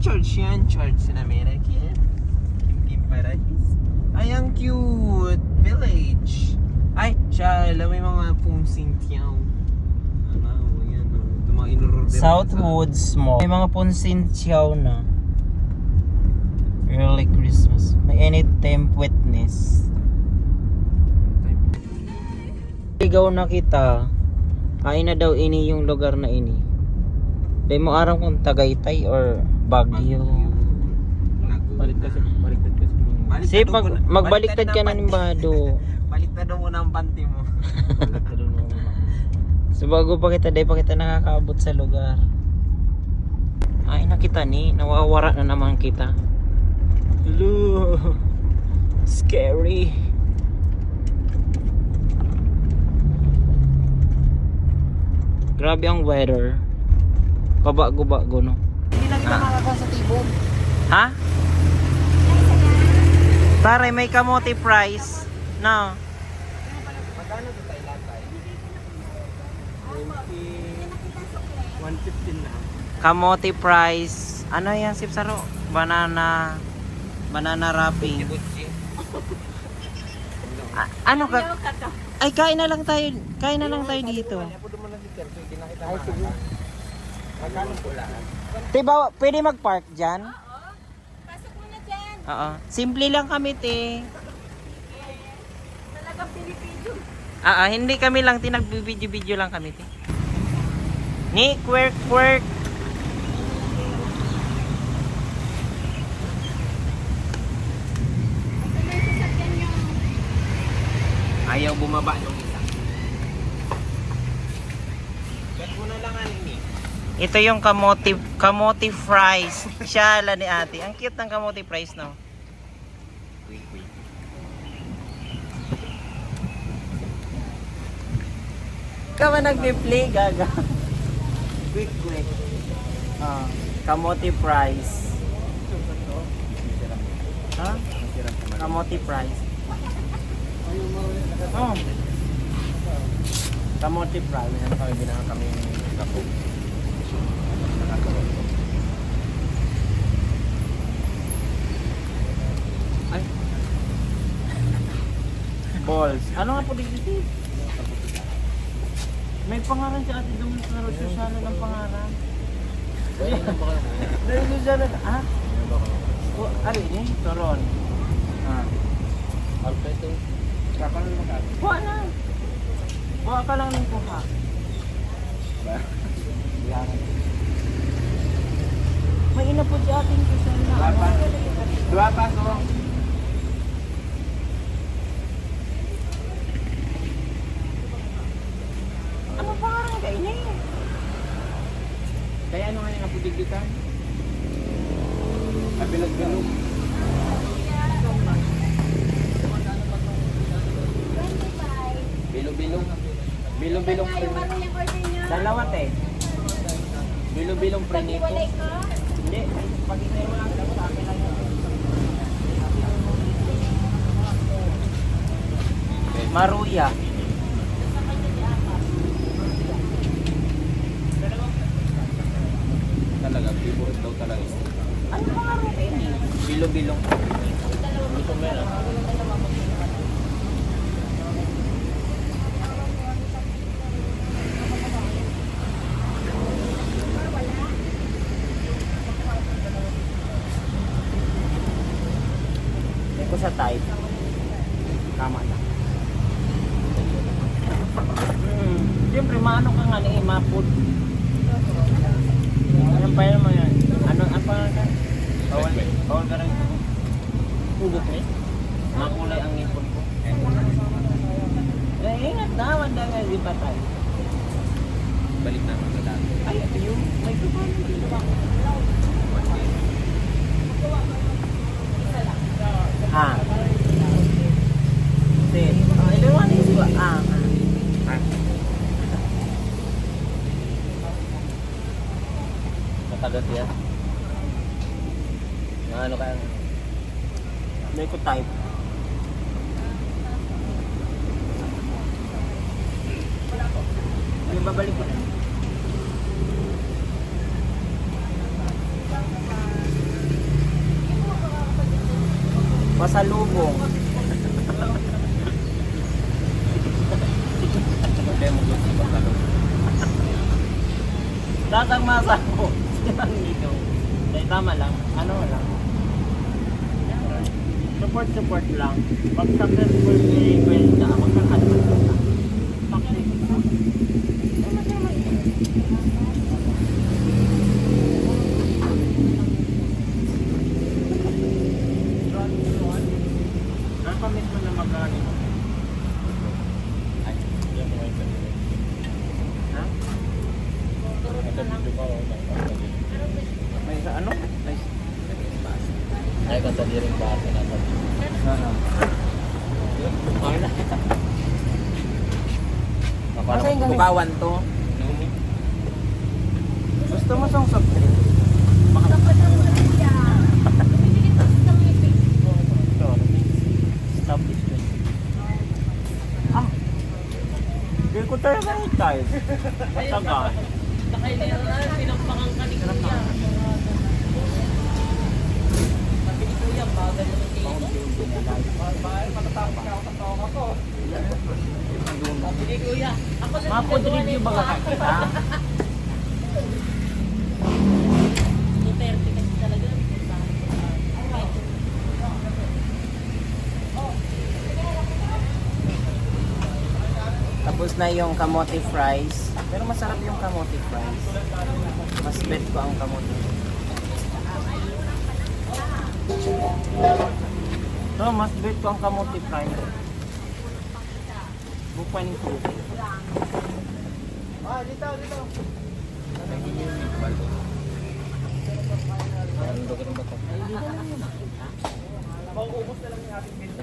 church yan? Church na Meraki? Kim Parais? Ay, ang cute! Village! Ay, siya, alam mo yung mga Pungsing Tiyaw. Ano, yan o. Ito mga inurur. Southwoods Mall. May mga Ponsintiao na. Early Christmas. May anytime witness. Ligaw na kita. Ay na daw ini yung lugar na ini. Dahil mo araw kung Tagaytay or Baguio. Baliktad kasi. Sip, magbaliktad ka na nimbado. Baliktad mo muna ang panty mo. So bago pa kita, dahil pa kita nakakaabot sa lugar. Ay nakita ni, nawawara na naman kita. Hello. Scary. Grabe ang weather. Kabago-bago no. Hindi na kita makakakuha sa tibog. Ha? Pare, may kamote price. No. Magkano ito tayo latay? 115 na. Kamote price. Ano yan, Sipsaro? Banana wrapping. Ano ka? Ay, kain na lang tayo. Kain na lang tayo dito. Ay, sige. Magkano po lahat? Diba, pwede mag-park dyan? Oo. Pasok mo na dyan. Oo. Simple lang kami, te. Talagang Pilipino. Hindi kami lang, tinagbibidyo-video lang kami, te. Ni, quirk. Ano yung sasakyan nyo? Ayaw bumaba yung isa. Gat mo na lang ani. Ito yung kamote fries. Shala ni ate. Ang cute ng kamote fries, no? Wait. Ka ba nag-play, gaga? Quick. Kamote fries. Ha? Kamote fries. Oh. Kamote fries. Ano kami binaka kami ng kapo. Ay, Balls. Ano nga po dito? May pangalan si ate doon sa Rosyosana ng pangalan. Rosyosana na. Ah? O, ano yun? Toron. alpeto. Kakalo na ka. Buha na. Buha ka lang ng kuha. Ba? May ina po si ating Rosyosana. Dua pa so. Ano pangalan ka ini? Kaya ano nga yung napudigdikan? Kabilag-bilog. 25. Bilog-bilog. Bilog-bilog Kaya yung ano yung order nyo? Dalawa te. Bilog-bilog prenito. Pag-iwalay ko? Hindi. Pag-itay mo lang sa akin lang yun. Maruya. Talaga, favorite daw talaga. Ano pangalan ka ini? Bilo-bilong. Gusto mo yan. Hindi ko sa type. Tama na. Siyempre, maano ka nga ni mapod. Anong pa yun mo yan? Ano, ang pangalan ka? Bawal ka rin. Hugot eh. Makulay ang ngipon ko. Ingat na, wanda nga, di ba tayo? Balik naman sa dati. Ay, ito yung, may kupano dito ba? Ha? Sin. Ilawan yung siwa. Ha? Matagat yan. Ano kaya? May ko type. Yung babalik ko. Pasalubong. Datang masa ko. Silang dito. Dahil tama lang. Ano lang. Support lang. Pag successful well ka, magkakadot ka. Ang pamit mo na mag-ano? Ay, yan mo ito. Ha? May sa ano? Ay, kasali rin ba ito na Okay na. Parang bukawan to. Gusto mo song soft drink? Dapat naman siya. Pinili ko sa ngipin. Stop this drink. Ah! Hindi ko talaga i-type. Matagal. Pinagpakan ka ni Kuya. Sabi ni Kuya, bagal naman dito. Sabi ni Kuya, ako na Mga food review ba kakakita? Duterte kasi talaga. Tapos na yung kamote fries. Pero masarap yung kamote fries. Mas bet ko ang kamote. So, mas bet ko ang kamote fries. Bukan yung fruit.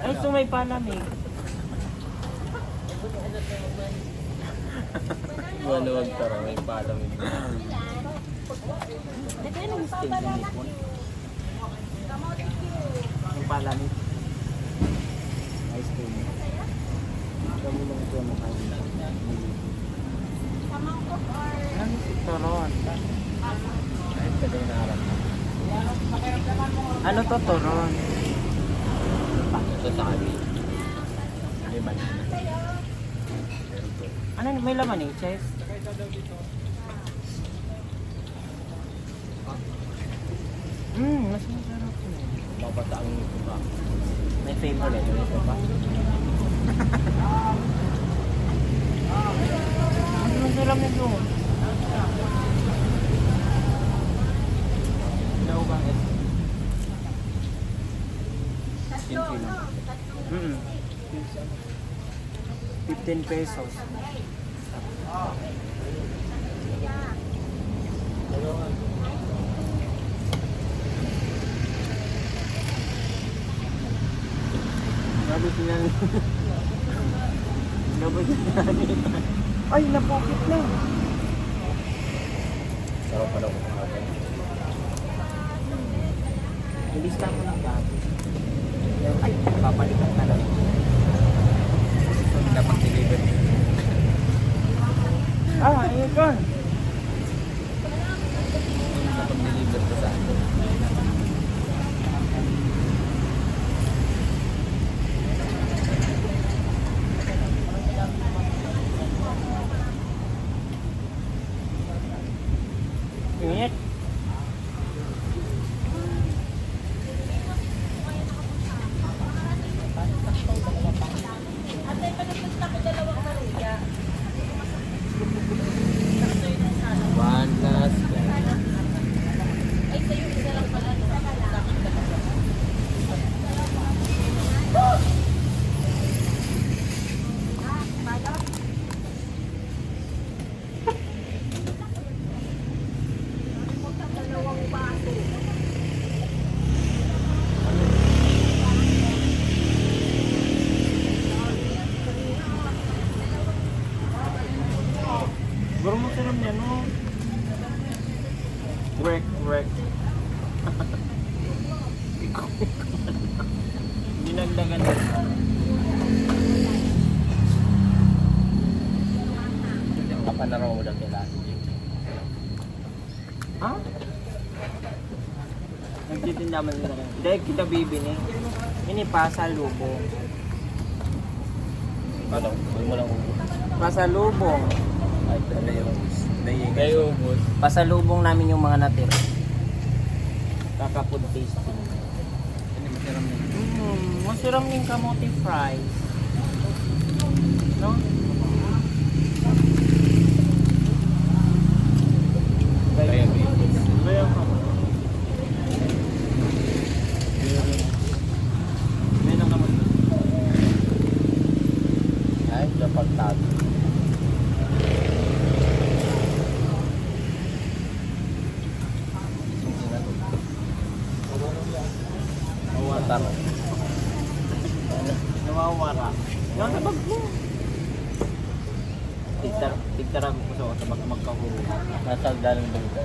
Ay, so may palamig. Maluwag tara, may palamig. Hindi kayo nag-stay sa Nipon. Yung palamig. Ice cream. Kami lang ito ang makain. Sa mangkok or... Ano si Toron? Ay, tagal na harap. Ano to Toron? Ito sa akin. May banana. Ano may laman eh, Chess? Mas masarap yun. Babataang nito ba? May favorite ito pa. Mas masarap nito. Daw ba? Tatlo, no? Tatlong 15 pesos. Grabe sinan. Grabe sinan. Ay, napukit na. Sarap pa daw ko kumakain. Ilista mo lang dati. Ay, papalitan na lang. So, dapat deliver. Ayun ka. Dapat deliver ko sa akin. Ingat. Ate, pagpunta ko 2 Maria. Nagtitinda man nila. Dahil kita bibili. Ini pasalubong. Ano? Huwag mo lang ubos. Pasalubong. Ay, talaga yung kayo ubos. Pasalubong namin yung mga natira. Kaka-food tasting. Hindi masarap na. Masarap yung kamote fries. No? Kaya Kaya ka. May nang kamote. ay, dapat tato. Tama. Nawawara. Yung nabag mo. Tigtara ko sa bag magkahuro. Nasagdalang balita.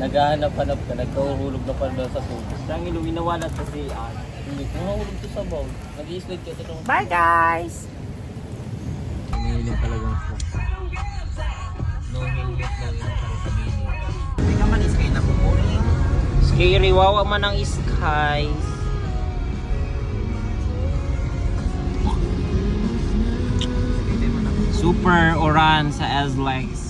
Naghahanap-hanap ka, nagkahulog na pala daw sa tubig. Sang ilo, winawalat kasi Hindi ko nahulog to sa bowl. Nag-i-slide ka ito. Bye guys! Hinihilig talagang po. No helmet lang yung parang kabili. Hindi ka man iskay na pupunin. Scary, wawa man ang skies. Super oran sa Azlex.